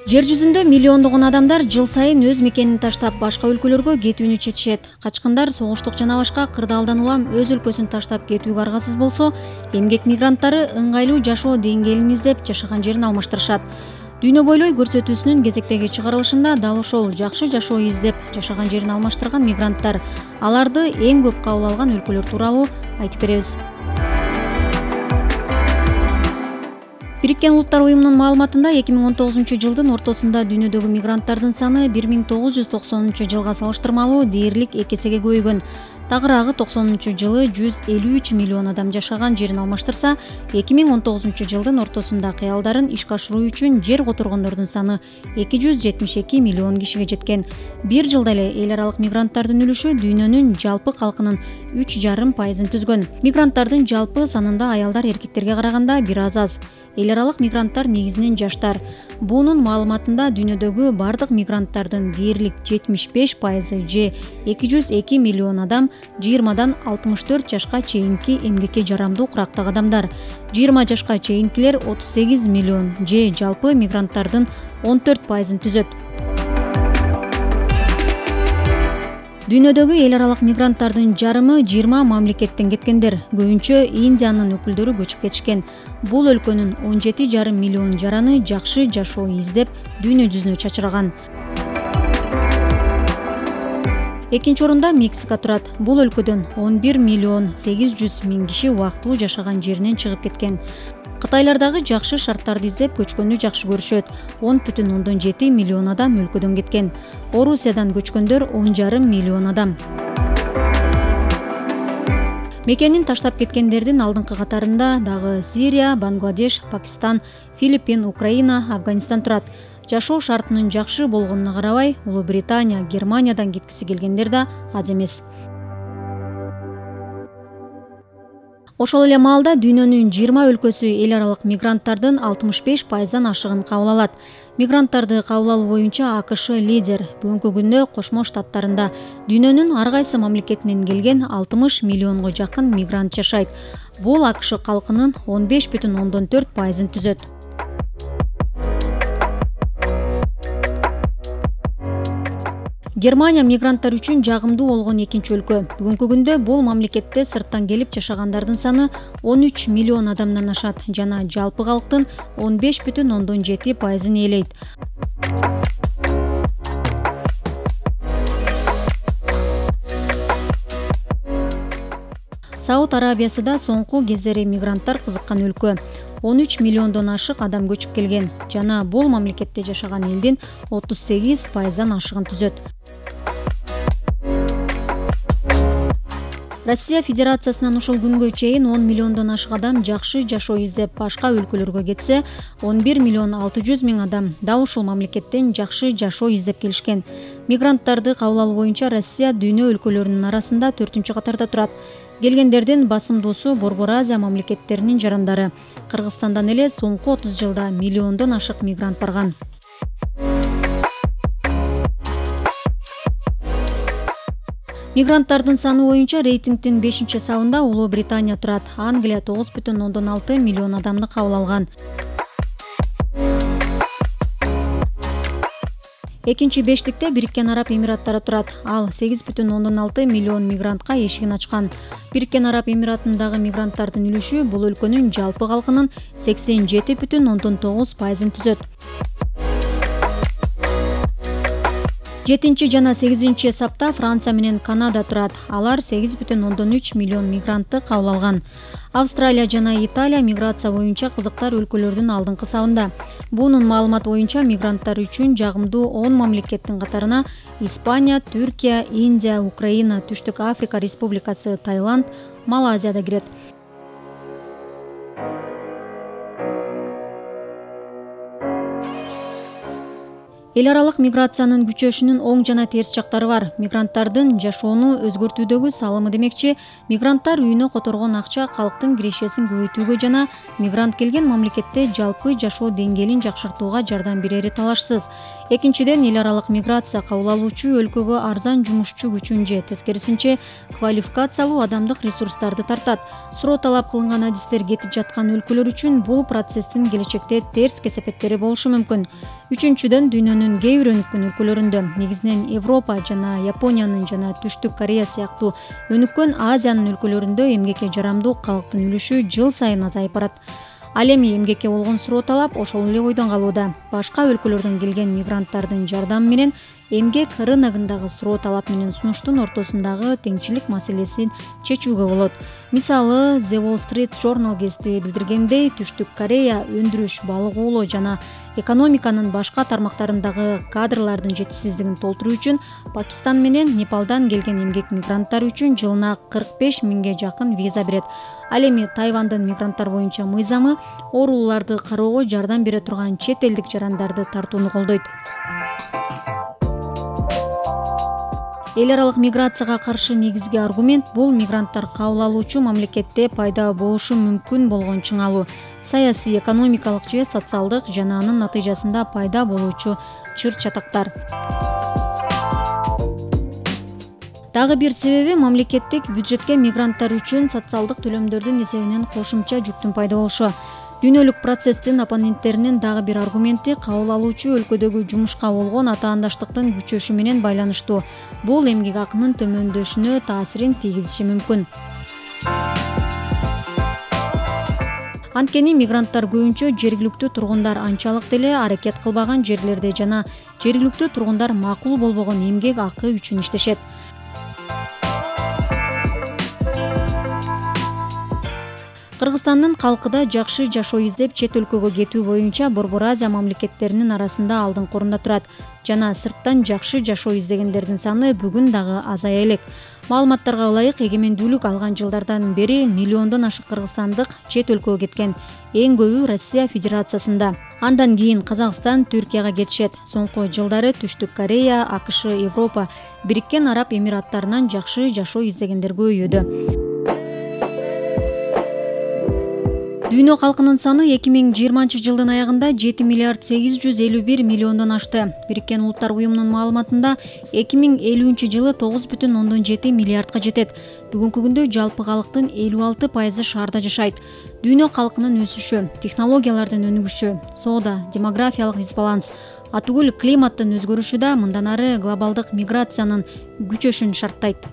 Жер жүзүндө миллиондогон адамдар жыл сайын өз мекенин таштап башка өлкөлөргө кетүүнү чечишет. Качкындар согуштук жана башка кырдаалдан улам өз өлкөсүн таштап кетүүгө аргасыз болсо, эмгек мигранттары ыңгайлуу жашоо деңгээлин издеп жашаган жерин алмаштырышат. Дүйнө бойлой көрсөтүүсүнүн кезектеги чыгарылышында дал ошол жакшы жашоо издеп жашаган жерин алмаштырган мигранттар, аларды эң көп кабыл алган өлкөлөр тууралуу айтып беребиз. Бириккен Улуттар уюмунун маалыматында 2019 жылдын ортосунда дүйнөдөгү мигранттардын саны 1990 жылга салыштырмалуу дээрлик 2 эсеге көбөйгөн. Тагыраагы 90 жылы 153 миллион адам жашаган жерин алмаштырса, 2019 жылдын ортосунда кыялдарын ишке ашыруу үчүн жер которгондордун саны 272 миллион кишиге жеткен. Бир жылда эле эл аралык мигранттардын үлүшү дүйнөнүн жалпы калкынын 3,5% түзгөн. Мигранттардын жалпы санында аялдар эркектерге караганда бир аз. Эл аралык мигранттар негизинен жаштар. Бунун маалыматында дүйнөдөгү бардык мигранттардын дээрлик 75% же 202 миллион адам 20дан 64 жашка чейинки эмгекке жарамдуу курактагы адамдар. 20 жашка чейинкилер 38 миллион же жалпы мигранттардын 14%-ын түзөт. Дүйнөдөгү эл аралык мигранттардын жарымы 20 мамлекеттен кеткендер. Көбүнчө Индиянын өкүлдөрү көчүп кетишкен. Бул өлкөнүн 17,5 миллион жараны жакшы жашоо издеп дүйнө жүзүнө чачыраган. Экинчи орунда Мексика турат. Бул өлкөдөн 11 миллион 800 миң киши убактылуу жашаган жеринен чыгып кеткен. Кытайлардагы жакшы шарттарды издеп көчкөндү жакшы көрүшөт. 10,7 миллион адам өлкөдөн кеткен. Орусиядан көчкөндөр 10,5 миллион адам. Мекенин таштап кеткендердин алдыңкы катарында дагы Сирия, Бангладеш, Пакистан, Филиппин, Украина, Афганистан турат. Жашоо шартынын жакшы болгонуна карабай, Улуу Британия, Германиядан кеткиси келгендер да аз эмес. Ошол эле маалда дүйнөнүн 20 өлкөсү эл аралык мигранттардын 65%-дан ашыгын кабыл алат. Мигранттарды кабыл алуу боюнча АКШ лидер. Бүгүнкү күндө Кошмо Штаттарында дүйнөнүн ар кайсы мамлекетинен келген 60 миллионго жакын мигрант жашайт. Бул АКШ калкынын 15,4%-ын түзөт. Германия мигранттар үчүн жагымдуу болгон экинчи өлкө. Бүгүнкү күндө бул мамлекетте сырттан келип жашагандардын саны 13 миллион адамдан ашат жана жалпы калктын 15,7%-ын ээлейт. Сауд Арабиясы да соңку кездери мигранттар кызыккан өлкө. 13 миллиондон ашык адам көчүп келген жана бул мамлекетте жашаган элдин 38%-дан ашыгын түзөт. Россия Федерациясынан ушул күнгө чейин 10 миллиондон ашык адам жакшы жашоо издеп башка өлкөлөргө кетсе, 11 миллион 600 миң адам дал ушул мамлекеттен жакшы жашоо издеп келишкен. Мигранттарды кабыл алуу боюнча Россия дүйнө өлкөлөрүнүн арасында 4-чү катарда турат. Келгендердин басымдуусу Борбор Азия мамлекеттеринин жарандары. Кыргызстандан эле соңку 30 жылда миллиондон ашык мигрант барган. Мигранттардын саны боюнча рейтингдин 5-сабында Улуу Британия турат. Англия 9,6 миллион адамды кабыл алган. Экинчи бештикте Бириккен Араб Эмираттары турат. Ал 8,6 миллион мигрантка эшигин ачкан. Бириккен Араб Эмиратындагы мигранттардын үлүшү бул өлкөнүн жалпы калкынын 87,9%-ын түзөт. 7 жана 8 сапта Франция менен Канада турат. Алар 8,3 миллион мигрантты кабыл алган. Австралия жана Италия миграция боюнча кызыктар өлкөлөрдүн алдыңкы сабында. Бунун маалымат боюнча мигранттар үчүн жагымдуу 10 мамлекеттин катарына Испания, Түркия, Индия, Украина, Түштүк Африка Республикасы, Таиланд, Малайзия да кирет. Эл аралык миграциянын күчөшүнүн оң жана терс жактары бар. Мигранттардын жашоону өзгөртүүдөгү салымы демекчи, мигранттар үйүнө которгон акча калктын кирешесин көбөйтүүгө жана мигрант келген мамлекетте жалпы жашоо деңгээлин жакшыртууга жардам берери талашсыз. Экинчиден, эл аралык миграция кабыл алуучу өлкөгө арзан жумушчу күчүн же тескерисинче квалификациялуу адамдык ресурстарды тартат. Суроо талап кылынган адистер кетип жаткан өлкөлөр үчүн бул процесстин келечекте терс кесепеттери болушу мүмкүн. Үчүнчүдөн, дүйнөнүн кээ бир өнүккөн өлкөлөрүндө, негизинен Европа жана Япониянын жана Түштүк Корея сыяктуу өнүккөн Азиянын өлкөлөрүндө эмгекке жарамдуу калктын үлүшү жыл сайын азайып барат. Ал эми эмгекке болгон суроо талап ошол эле ойдон калууда. Башка өлкөлөрдөн келген мигранттардын жардамы менен эмгек рыногундагы суроо талап менен сунуштун ортосундагы теңчилик маселесин чечүүгө болот. Мисалы, The Wall Street Journal гезити билдиргендей, Түштүк Корея өндүрүш, балык оолоо жана экономиканын башка тармактарындагы кадрлардын жетишсиздигин толтуруу үчүн Пакистан менен Непалдан келген эмгек мигранттар үчүн жылына 45 миңге жакын виза берет. Ал эми Тайвандын мигранттар боюнча мыйзамы ооруларды кароого жардам бере турган чет элдик жарандарды тартууну колдойт. Эл аралык миграцияга каршы негизги аргумент бул мигранттар кабыл алуучу мамлекетте пайда болушу мүмкүн болгон чыңалуу саясий, экономикалык же социалдык жана анын натыйжасында пайда болуучу чыр-чатактар. Дагы бир себеби мамлекеттик бюджетке мигранттар үчүн социалдык төлөмдөрдүн эсебинен кошумча жүктүн пайда болушу. Дүйнөлүк процесстин оппоненттеринин дагы бир аргументи кабыл алуучу өлкөдөгү жумушка болгон атаандаштыктын күчөшү менен байланыштуу. Бул эмгек акынын төмөндөшүнө таасирин тийгизиши мүмкүн. Анткени мигранттар көбүнчө жергиликтүү тургундар анчалык деле аракет кылбаган жерлерде жана жергиликтүү тургундар макул болбогон эмгек акы үчүн иштешет. Кыргызстандын калкыда жакшы жашоо издеп чет өлкөгө кетүү боюнча Борбор Азия мамлекеттеринин арасында алдыңкы орунда турат жана сырттан жакшы жашоо издегендердин саны бүгүн дагы азая элек. Маалыматтарга ылайык, эгемендүүлүк алган жылдардан бери миллиондон ашык кыргызстандык чет өлкөгө кеткен. Эң көбү Россия Федерациясында. Андан кийин Казакстан, Түркияга кетишет. Соңку жылдары Түштүк Корея, АКШ, Европа, Бириккен Араб Эмираттарынан жакшы жашоо издегендер көбөйүүдө. Дүйнө калкынын саны 2020 жылдын аягында 7 миллиард 851 миллиондон ашты. Бириккен Улуттар уюмунун маалыматында 2050 жылы 9,7 миллиардга жетет. Бүгүнкү күндө жалпы калктын 56% шаарда жашайт. Дүйнө калкынын өсүшү, технологиялардын өнүгүшү, соода, демографиялык дисбаланс, атүгүл климаттын өзгөрүшү да мындан ары глобалдык миграциянын күчөшүн шарттайт.